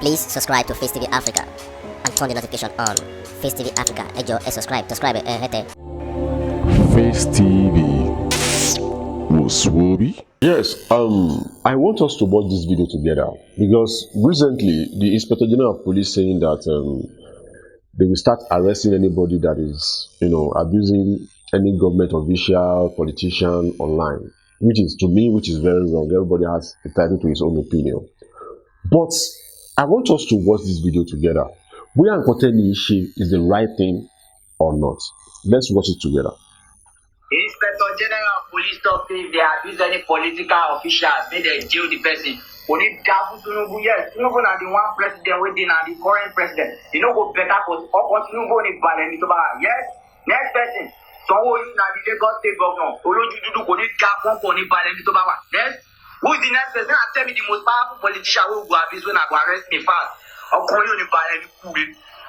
Please subscribe to Face TV Africa and turn the notification on. Face TV Africa, ẹ jọ̀ọ́, subscribe, hete. Face TV was Swoby. Yes, I want us to watch this video together because recently the Inspector General of Police saying that they will start arresting anybody that is, abusing any government official, politician online, which is very wrong. Everybody has entitled to his own opinion. But I want us to watch this video together. Whether Nkoteni is the right thing or not. Let's watch it together. Inspector General of Police talk say if they abuse any political officials, may they jail the person. Only Bola Tinubu, yes, Tinubu na the one president waiting and the current president. You know go better for Tinubu ni balẹ̀ to buy. Yes, next person. Sanwo na the Lagos State governor. Olojududu kò ní dákun kò ní balẹ̀ to buy. Yes, who is the next person? Tell me the most powerful politician who go abuse when I go arrest me fast. Ọkùnrin ò ní balẹ̀ kúrè.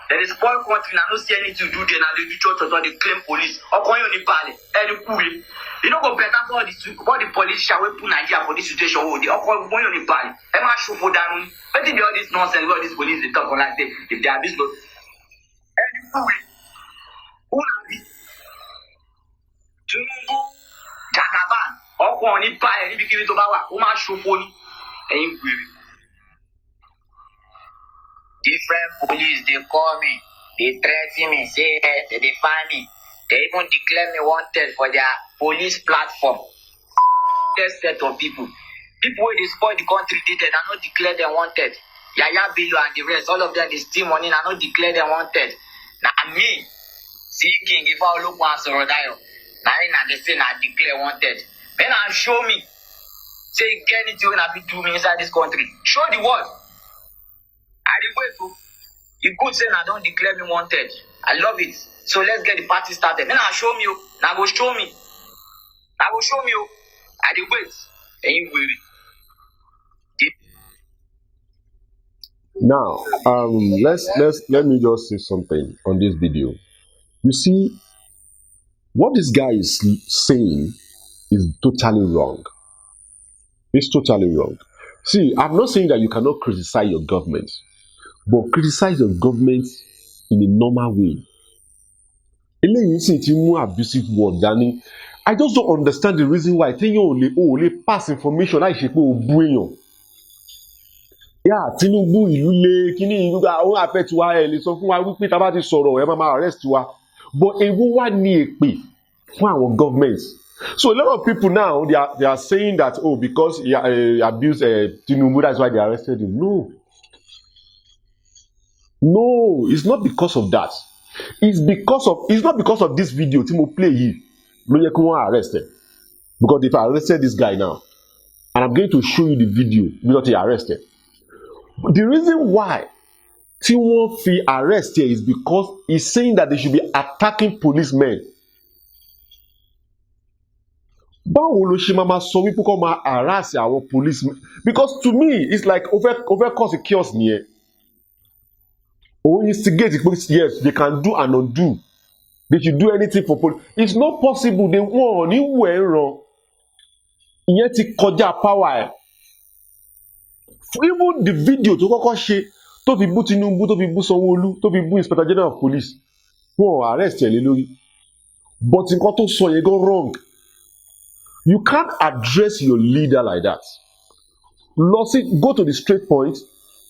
There is spoil country, I don't see anything to do there. Now they do church or they claim police. Or can you only ballet? Any cool. You know go better for the politician will put Nigeria for this situation. Or can you only ballet? Am I sure for that? But in all this nonsense, all this police they talk like that. If they are this low, any cool. Who are this? Tinubu, Jagaban. Or can you only ballet? If you give it to Bawa, who am I sure for? Any cool. Different police, they call me, they threaten me, say they define me. They even declare me wanted for their police platform. Test set of people. People where they spoil the country, they are not declare them wanted. Yaya Bello and the rest, all of them, they steal money and not declare them wanted. Now me, seeking, if I look once or die, now they say I declare wanted. Then I show me, say get anything when I be doing inside this country. Show the world. You could say I don't declare me wanted. I love it. So let's get the party started. Then I'll show me. Now go show me. I will show you. I will wait. And you will. Now, let me just say something on this video. You see, what this guy is saying is totally wrong. It's totally wrong. See, I'm not saying that you cannot criticize your government, but criticize your government in a normal way. Abusive word, Danny. I just don't understand the reason why. Think you only pass information like she go buoyant. Yeah, Tinubu ilule kini iluga o apet wa ele sọ fún wa wípé tá bá ti sọ̀rọ̀ ẹ máa arrest wa. But ewu wa ní èpè fún àwọn governments. So a lot of people now they are saying that because he abused Tinubu, that's why they arrested him. No, it's not because of that. It's not because of this video Timo play here. No, you can't arrest him. Because if I arrested this guy now, and I'm going to show you the video because he arrested. But the reason why Timo fee arrest here is because he's saying that they should be attacking policemen. Báwo ló ṣe máa sọ wípé kó máa harass àwọn policemen? Because to me it's like over cause chaos nìyẹn. Or instigate, yes, they can do and undo. They should do anything for police. It's not possible. They won't anywhere wrong. Ìyẹn ti kọjá power. Even the video tó kọ́kọ́ ṣe tó fi bú Tinubu, tó fi bú Sanwo, tó fi bú Inspector General of Police, wọ́n arrest ẹ̀ lé lórí. But nǹkan tó sọ yẹn go wrong. You can't address your leader like that. Go to the straight point.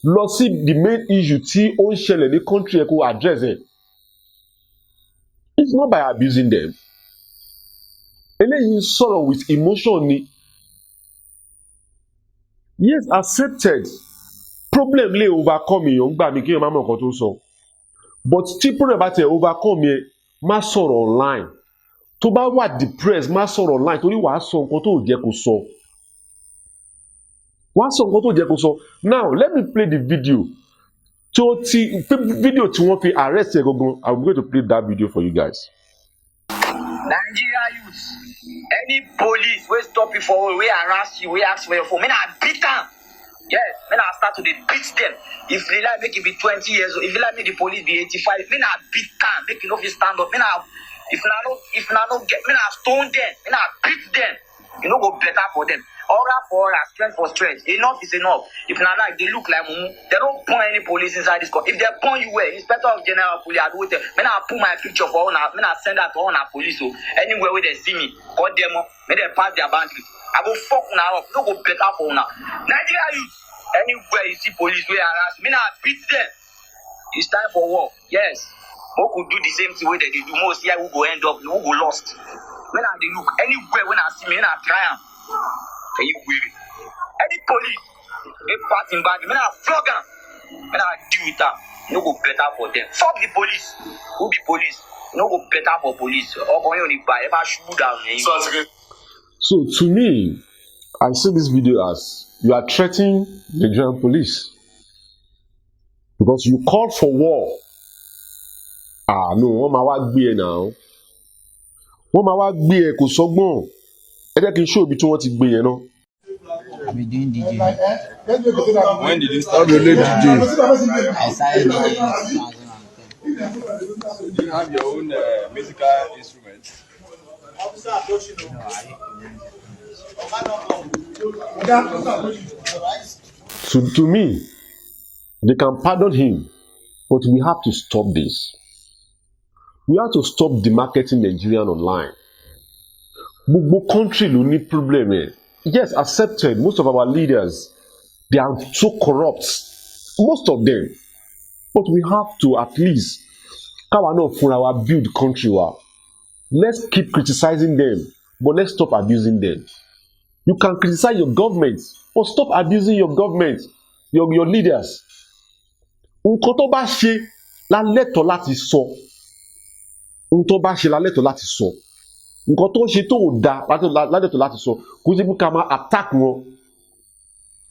The main issue tí ó ń ṣẹlẹ̀ ní country ẹ kó address it. It's not by abusing them. Eléyìí sọ̀rọ̀ with emotion ni. Yes, accepted. Problem lè overcome èèyàn gbà mí kí èèyàn má mọ̀ nǹkan tó ń sọ. But tí problem bá tẹ̀ overcome yẹn, má sọ̀rọ̀ online. Tó bá wà depressed, má sọ̀rọ̀ online torí wàá sọ nǹkan tó jẹ́ kó sọ. Now, let me play the video. Video tí wọ́n fi arrest ẹ̀ gangan. I'm going to play that video for you guys. Nigeria youth, any police will stop you for will harass you, will ask for your phone. Me I beat them. Yes, me I start to beat them. If you like make it be 20 years old, if you like make the police be 85, me I beat them. Make you know if you stand up. If I no get, me I stone them. Me I beat them. You know go better for them. Aura for aura, strength for strength. Enough is enough. If not like they look like mumu, they don't point any police inside this court. If they point you where, Inspector of General Police, I do it. Man, I put my picture for all. Man, I send that to all our police. So anywhere where they see me, call them up. May they pass their boundaries. I go fuck now up. No go better for now. Nigeria youth. Anywhere you see police where harass me, I beat them. It's time for war. Yes. Who could do the same thing way that they do? Most here who go end up, who go lost. When I look anywhere when I see me, when I try them. Any police, they pass in bad, when I flog them, when I deal with them, no go better for them. Fuck the police. Who be police? No go better for police. Or going on the bar, ever shoot down. So to me, I see this video as you are threatening the Nigerian police because you called for war. No, wọ́n máa wá gbé ẹ náà. Wọ́n máa wá gbé ẹ kò sọ́gbọ́n. Ẹ jẹ́ kí n show ibi tí wọ́n ti gbé yẹn náà. I've been doing DJ. When did you start doing DJ? I started DJ in 2010. Do you have your own musical instrument? So to me, they can pardon him, but we have to stop this. We have to stop demarketing Nigerian online. Gbogbo country ló ní problem ẹ̀. Yes, accepted. Most of our leaders, they are so corrupt. Most of them. But we have to at least káwa náà fúnra wa build country wa. Let's keep criticizing them, but let's stop abusing them. You can criticize your government, but stop abusing your government, your leaders. Nǹkan tó bá ṣe la lẹ́tọ̀ọ́ láti sọ. Nǹkan tó bá ṣe la lẹ́tọ̀ọ́ láti sọ. Nǹkan tó ṣe tó dá la lẹ́tọ̀ọ́ láti sọ. Kò sí pé ká máa attack wọn,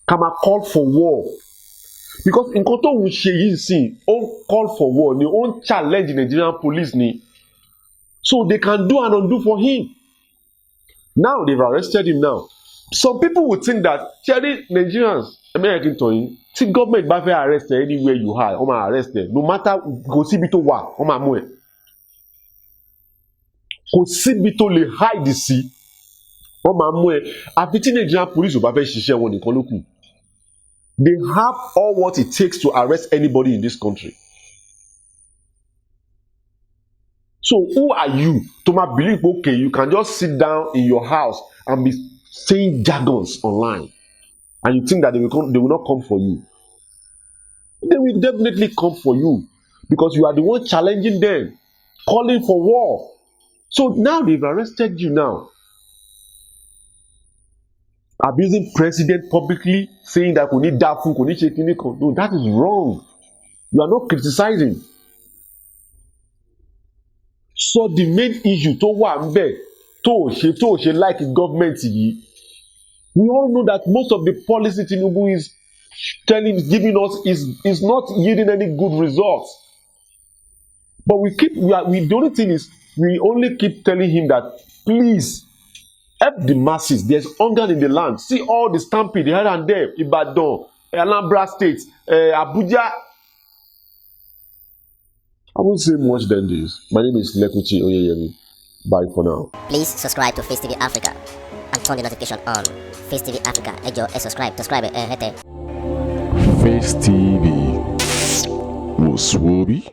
ká máa call for war. Because nǹkan tó ń ṣe yìí sìn, ó call for war ni, ó ń challenge the Nigerian police ni. So they can do and undo for him. Now they've arrested him now. Some people would think that, Cherry Nigerians, American Tony, tí government bá fẹ́ arrest ẹ anywhere you are, wọ́n máa arrest ẹ. No matter kò síbi tó wà, wọ́n máa mú ẹ. Kò síbi tó lè hide sí, wọ́n máa mú ẹ. Àfi tí Nigerian police ò bá fẹ́ ṣiṣẹ́ wọn nìkan ló kù. They have all what it takes to arrest anybody in this country. So who are you to believe, okay, you can just sit down in your house and be saying jargons online and you think that they will not come for you? They will definitely come for you because you are the one challenging them, calling for war. So now they've arrested you now. Abusing president publicly, saying that we need that food, we need shaking. No, that is wrong. You are not criticizing. So the main issue to wà ńbẹ̀ tó ṣe like government yìí. We all know that most of the policy Tinubu is giving us is not yielding any good results. But the only thing is we only keep telling him that please help the masses. There's hunger in the land. See all the stampede here and there. Ibadan, Anambra State, Abuja. I won't say much than this. My name is Lekuchi Oyeyemi. Bye for now. Please subscribe to Face TV Africa and turn the notification on. Face TV Africa, ẹ jọ̀ọ́, subscribe, hete. Face TV was Swoby.